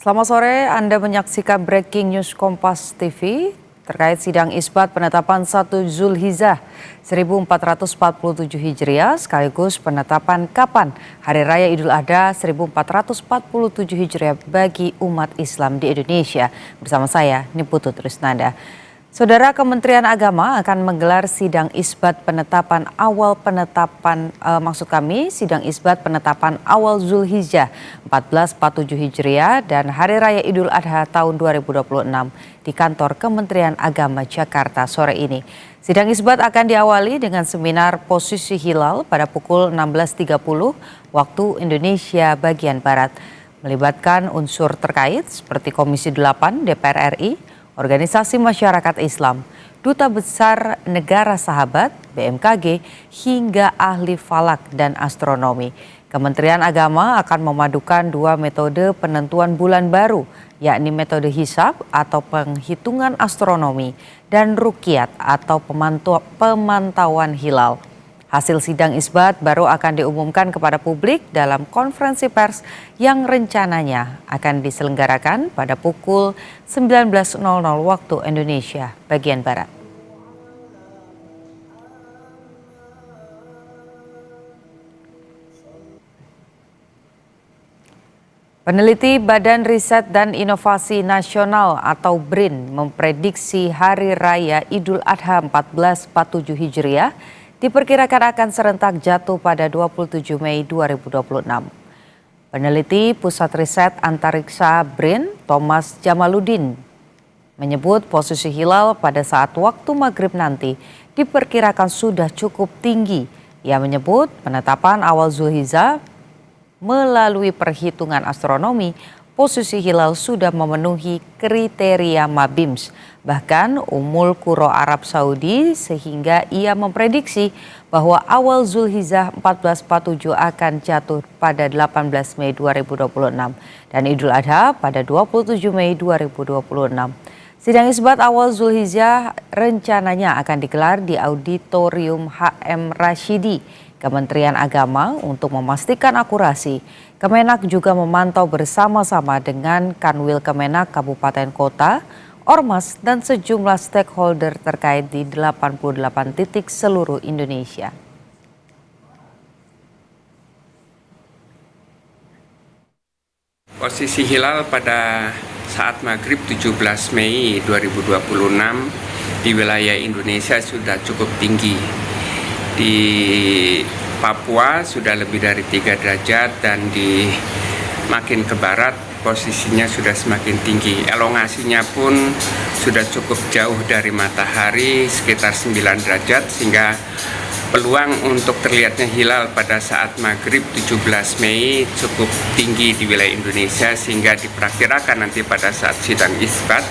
Selamat sore, Anda menyaksikan Breaking News Kompas TV terkait sidang isbat penetapan 1 Zulhijjah 1447 Hijriah sekaligus penetapan kapan Hari Raya Idul Adha 1447 Hijriah bagi umat Islam di Indonesia. Bersama saya, Niputu Trisnanda. Saudara, Kementerian Agama akan menggelar sidang isbat penetapan awal sidang isbat penetapan awal Zulhijjah 1447 Hijriah dan Hari Raya Idul Adha tahun 2026 di kantor Kementerian Agama Jakarta sore ini. Sidang isbat akan diawali dengan seminar posisi hilal pada pukul 16.30 waktu Indonesia bagian Barat. Melibatkan unsur terkait seperti Komisi 8 DPR RI, Organisasi Masyarakat Islam, Duta Besar Negara Sahabat, BMKG, hingga ahli falak dan astronomi. Kementerian Agama akan memadukan dua metode penentuan bulan baru, yakni metode hisab atau penghitungan astronomi dan ruqyat atau pemantauan hilal. Hasil sidang isbat baru akan diumumkan kepada publik dalam konferensi pers yang rencananya akan diselenggarakan pada pukul 19.00 waktu Indonesia bagian Barat. Peneliti Badan Riset dan Inovasi Nasional atau BRIN memprediksi Hari Raya Idul Adha 1447 Hijriah diperkirakan akan serentak jatuh pada 27 Mei 2026. Peneliti Pusat Riset Antariksa BRIN, Thomas Jamaluddin, menyebut posisi hilal pada saat waktu maghrib nanti diperkirakan sudah cukup tinggi. Ia menyebut penetapan awal Zulhijjah melalui perhitungan astronomi, posisi hilal sudah memenuhi kriteria Mabims, bahkan Ummul Qura Arab Saudi, sehingga ia memprediksi bahwa awal Zulhijjah 1447 akan jatuh pada 18 Mei 2026 dan Idul Adha pada 27 Mei 2026. Sidang isbat awal Zulhijjah rencananya akan digelar di Auditorium HM Rashidi, Kementerian Agama untuk memastikan akurasi. Kemenak juga memantau bersama-sama dengan Kanwil Kemenak Kabupaten Kota, Ormas, dan sejumlah stakeholder terkait di 88 titik seluruh Indonesia. Posisi hilal pada saat maghrib 17 Mei 2026 di wilayah Indonesia sudah cukup tinggi. Di Papua sudah lebih dari 3 derajat dan di makin ke barat posisinya sudah semakin tinggi. Elongasinya pun sudah cukup jauh dari matahari, sekitar 9 derajat, sehingga peluang untuk terlihatnya hilal pada saat maghrib 17 Mei cukup tinggi di wilayah Indonesia, sehingga diperkirakan nanti pada saat sidang isbat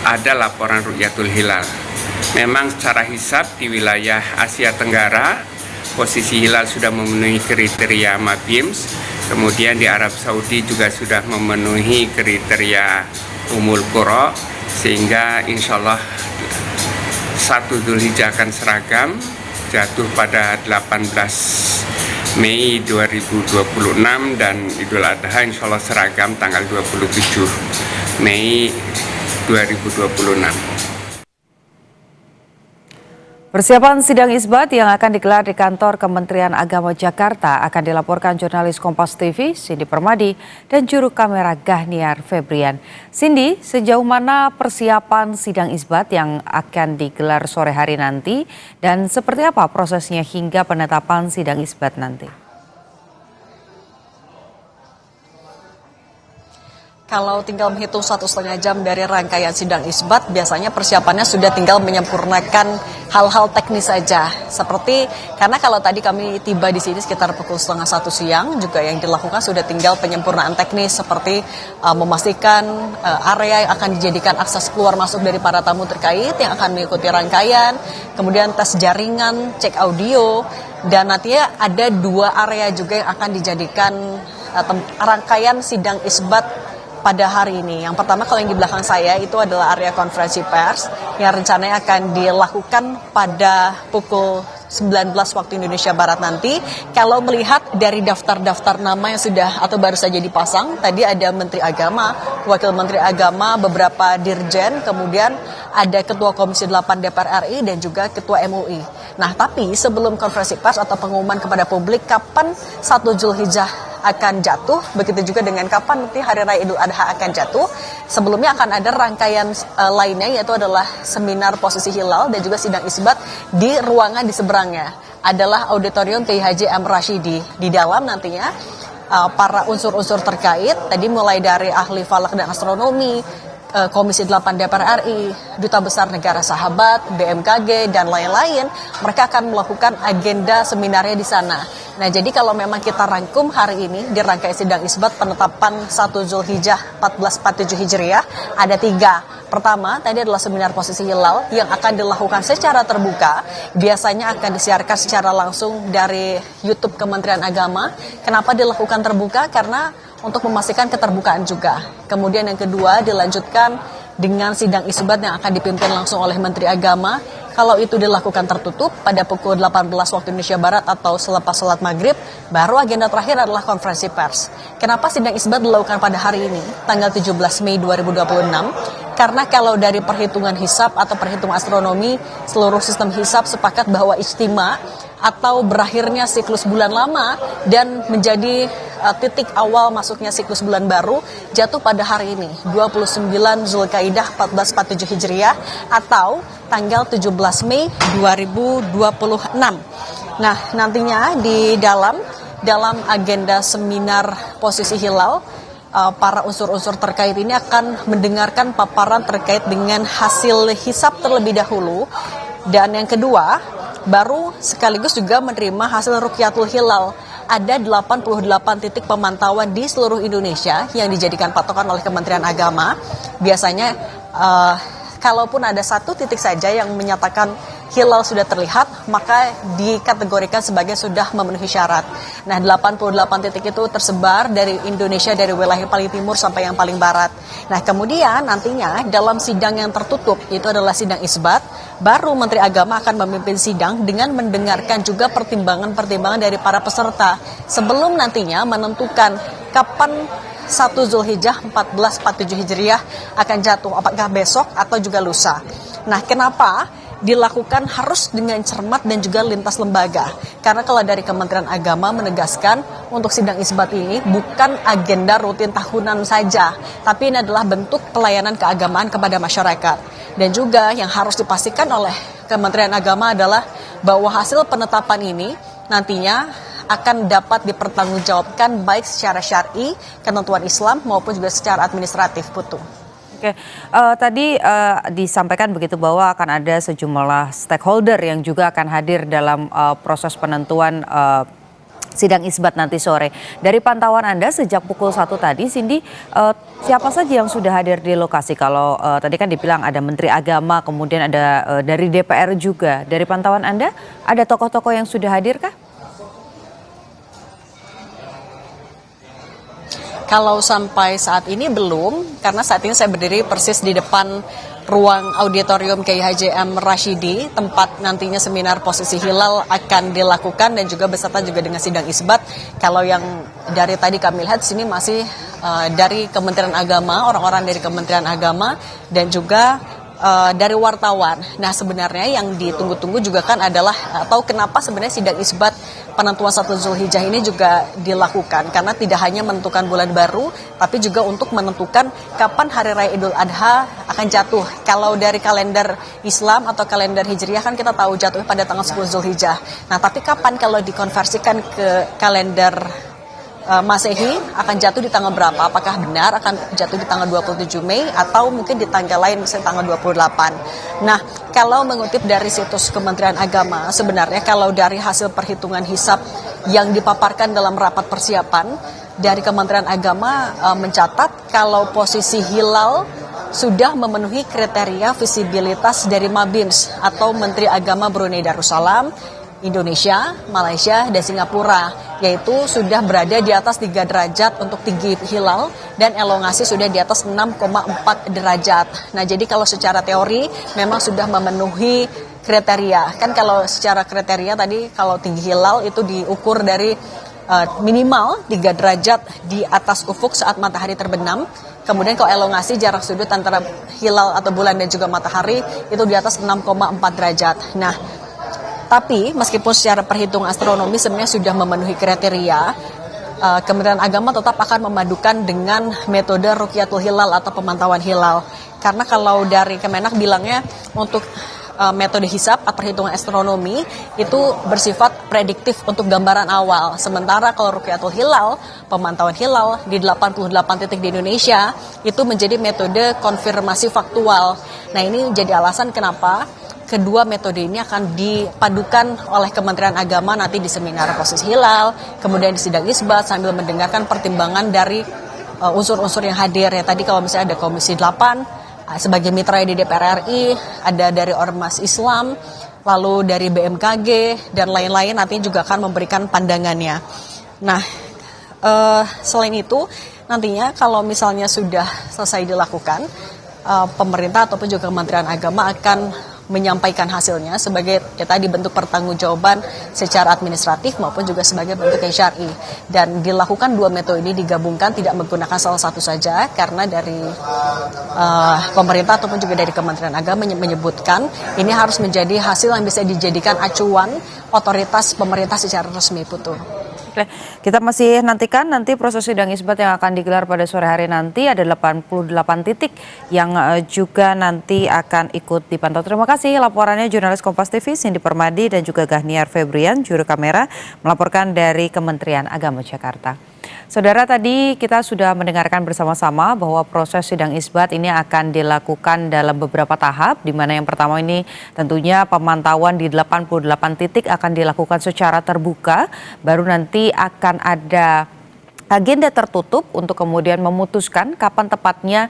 ada laporan ru'yatul hilal. Memang secara hisab di wilayah Asia Tenggara posisi hilal sudah memenuhi kriteria Mabims, kemudian di Arab Saudi juga sudah memenuhi kriteria Ummul Qura, sehingga insya Allah 1 Zulhijjah akan seragam, jatuh pada 18 Mei 2026 dan Idul Adha insya Allah seragam tanggal 27 Mei 2026. Persiapan sidang isbat yang akan digelar di kantor Kementerian Agama Jakarta akan dilaporkan jurnalis Kompas TV, Cindy Permadi, dan juru kamera Gahniar Febrian. Cindy, sejauh mana persiapan sidang isbat yang akan digelar sore hari nanti dan seperti apa prosesnya hingga penetapan sidang isbat nanti? Kalau tinggal menghitung 1,5 jam dari rangkaian sidang isbat, biasanya persiapannya sudah tinggal menyempurnakan hal-hal teknis saja. Seperti, karena kalau tadi kami tiba di sini sekitar pukul 12:30 siang, juga yang dilakukan sudah tinggal penyempurnaan teknis seperti memastikan area yang akan dijadikan akses keluar masuk dari para tamu terkait yang akan mengikuti rangkaian, kemudian tes jaringan, cek audio, dan nantinya ada 2 area juga yang akan dijadikan rangkaian sidang isbat pada hari ini. Yang pertama, kalau yang di belakang saya itu adalah area konferensi pers yang rencananya akan dilakukan pada pukul 19 waktu Indonesia Barat nanti. Kalau melihat dari daftar-daftar nama yang sudah atau baru saja dipasang, tadi ada Menteri Agama, Wakil Menteri Agama, beberapa dirjen, kemudian ada Ketua Komisi 8 DPR RI dan juga Ketua MUI. Nah, tapi sebelum konferensi pers atau pengumuman kepada publik kapan 1 Zulhijjah akan jatuh, begitu juga dengan kapan nanti Hari Raya Idul Adha akan jatuh. Sebelumnya akan ada rangkaian lainnya, yaitu adalah seminar posisi hilal dan juga sidang isbat di ruangan di seberangnya. Adalah Auditorium Kiai Haji M. Rashidi. Di dalam nantinya para unsur-unsur terkait, tadi mulai dari ahli falak dan astronomi, Komisi 8 DPR RI, Duta Besar Negara Sahabat, BMKG, dan lain-lain, mereka akan melakukan agenda seminarnya di sana. Nah, jadi kalau memang kita rangkum hari ini di rangkaian sidang isbat penetapan 1 Zulhijjah 1447 Hijriah, ada 3. Pertama, tadi adalah seminar posisi hilal yang akan dilakukan secara terbuka. Biasanya akan disiarkan secara langsung dari YouTube Kementerian Agama. Kenapa dilakukan terbuka? Karena untuk memastikan keterbukaan juga. Kemudian yang kedua dilanjutkan dengan sidang isbat yang akan dipimpin langsung oleh Menteri Agama. Kalau itu dilakukan tertutup pada pukul 18 waktu Indonesia Barat atau selepas sholat maghrib, baru agenda terakhir adalah konferensi pers. Kenapa sidang isbat dilakukan pada hari ini, tanggal 17 Mei 2026? Karena kalau dari perhitungan hisab atau perhitungan astronomi, seluruh sistem hisab sepakat bahwa ijtima atau berakhirnya siklus bulan lama dan menjadi titik awal masuknya siklus bulan baru jatuh pada hari ini 29 Zulkaidah 1447 Hijriah atau tanggal 17 Mei 2026. Nah, nantinya di dalam agenda seminar posisi hilal, para unsur-unsur terkait ini akan mendengarkan paparan terkait dengan hasil hisab terlebih dahulu, dan yang kedua baru sekaligus juga menerima hasil Rukyatul Hilal. Ada 88 titik pemantauan di seluruh Indonesia yang dijadikan patokan oleh Kementerian Agama. Biasanya kalaupun ada 1 titik saja yang menyatakan hilal sudah terlihat, maka dikategorikan sebagai sudah memenuhi syarat. Nah, 88 titik itu tersebar dari Indonesia, dari wilayah paling timur sampai yang paling barat. Nah, kemudian nantinya dalam sidang yang tertutup, itu adalah sidang isbat, baru Menteri Agama akan memimpin sidang dengan mendengarkan juga pertimbangan-pertimbangan dari para peserta sebelum nantinya menentukan kapan 1 Zulhijjah 1447 Hijriah akan jatuh, apakah besok atau juga lusa. Nah, kenapa dilakukan harus dengan cermat dan juga lintas lembaga? Karena kalau dari Kementerian Agama menegaskan untuk sidang isbat ini bukan agenda rutin tahunan saja, tapi ini adalah bentuk pelayanan keagamaan kepada masyarakat. Dan juga yang harus dipastikan oleh Kementerian Agama adalah bahwa hasil penetapan ini nantinya akan dapat dipertanggungjawabkan baik secara syar'i, ketentuan Islam, maupun juga secara administratif, Putu. Oke, tadi disampaikan begitu bahwa akan ada sejumlah stakeholder yang juga akan hadir dalam proses penentuan sidang isbat nanti sore. Dari pantauan Anda sejak pukul 1 tadi, Cindy, siapa saja yang sudah hadir di lokasi? Kalau tadi kan dibilang ada Menteri Agama, kemudian ada dari DPR juga. Dari pantauan Anda, ada tokoh-tokoh yang sudah hadir kah? Kalau sampai saat ini belum, karena saat ini saya berdiri persis di depan ruang auditorium Kiai Haji M. Rashidi, tempat nantinya seminar posisi hilal akan dilakukan dan juga beserta juga dengan sidang isbat. Kalau yang dari tadi kami lihat di sini masih dari Kementerian Agama, orang-orang dari Kementerian Agama dan juga dari wartawan. Nah, sebenarnya yang ditunggu-tunggu juga kan adalah atau kenapa sebenarnya sidang isbat penentuan 1 Zulhijjah ini juga dilakukan, karena tidak hanya menentukan bulan baru tapi juga untuk menentukan kapan Hari Raya Idul Adha akan jatuh. Kalau dari kalender Islam atau kalender Hijriah kan kita tahu jatuhnya pada tanggal 10 Zulhijjah. Nah, tapi kapan kalau dikonversikan ke kalender Masehi akan jatuh di tanggal berapa? Apakah benar akan jatuh di tanggal 27 Mei atau mungkin di tanggal lain misalnya tanggal 28? Nah, kalau mengutip dari situs Kementerian Agama, sebenarnya kalau dari hasil perhitungan hisab yang dipaparkan dalam rapat persiapan dari Kementerian Agama mencatat kalau posisi hilal sudah memenuhi kriteria visibilitas dari Mabims atau Menteri Agama Brunei Darussalam, Indonesia, Malaysia, dan Singapura, yaitu sudah berada di atas 3 derajat untuk tinggi hilal dan elongasi sudah di atas 6,4 derajat. Nah, jadi kalau secara teori memang sudah memenuhi kriteria. Kan kalau secara kriteria tadi kalau tinggi hilal itu diukur dari minimal 3 derajat di atas ufuk saat matahari terbenam. Kemudian kalau elongasi jarak sudut antara hilal atau bulan dan juga matahari itu di atas 6,4 derajat. Nah, tapi meskipun secara perhitungan astronomi sebenarnya sudah memenuhi kriteria, Kementerian Agama tetap akan memadukan dengan metode Rukyatul Hilal atau pemantauan hilal. Karena kalau dari Kemenak bilangnya untuk metode hisab atau perhitungan astronomi itu bersifat prediktif untuk gambaran awal. Sementara kalau Rukyatul Hilal, pemantauan hilal di 88 titik di Indonesia itu menjadi metode konfirmasi faktual. Nah, ini jadi alasan kenapa kedua metode ini akan dipadukan oleh Kementerian Agama nanti di seminar posisi hilal, kemudian di sidang isbat sambil mendengarkan pertimbangan dari unsur-unsur yang hadir. Ya, tadi kalau misalnya ada Komisi 8 sebagai mitra di DPR RI, ada dari Ormas Islam, lalu dari BMKG, dan lain-lain nanti juga akan memberikan pandangannya. Nah, selain itu, nantinya kalau misalnya sudah selesai dilakukan, pemerintah ataupun juga Kementerian Agama akan menyampaikan hasilnya sebagai tadi bentuk pertanggungjawaban secara administratif maupun juga sebagai bentuk yang syar'i. Dan dilakukan dua metode ini digabungkan, tidak menggunakan salah satu saja, karena dari pemerintah ataupun juga dari Kementerian Agama menyebutkan ini harus menjadi hasil yang bisa dijadikan acuan otoritas pemerintah secara resmi, Putu. Oke, kita masih nantikan nanti proses sidang isbat yang akan digelar pada sore hari nanti. Ada 88 titik yang juga nanti akan ikut dipantau. Terima kasih laporannya jurnalis Kompas TV Cindy Permadi dan juga Gahniar Febrian, juru kamera, melaporkan dari Kementerian Agama Jakarta. Saudara, tadi kita sudah mendengarkan bersama-sama bahwa proses sidang isbat ini akan dilakukan dalam beberapa tahap, di mana yang pertama ini tentunya pemantauan di 88 titik akan dilakukan secara terbuka, baru nanti akan ada agenda tertutup untuk kemudian memutuskan kapan tepatnya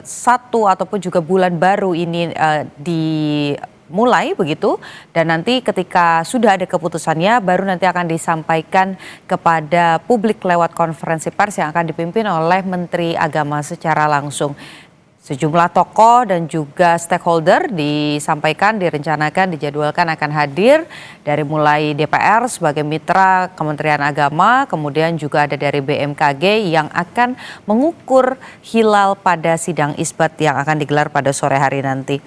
satu ataupun juga bulan baru ini dimulai begitu, dan nanti ketika sudah ada keputusannya baru nanti akan disampaikan kepada publik lewat konferensi pers yang akan dipimpin oleh Menteri Agama secara langsung. Sejumlah tokoh dan juga stakeholder direncanakan, dijadwalkan akan hadir dari mulai DPR sebagai mitra Kementerian Agama, kemudian juga ada dari BMKG yang akan mengukur hilal pada sidang isbat yang akan digelar pada sore hari nanti.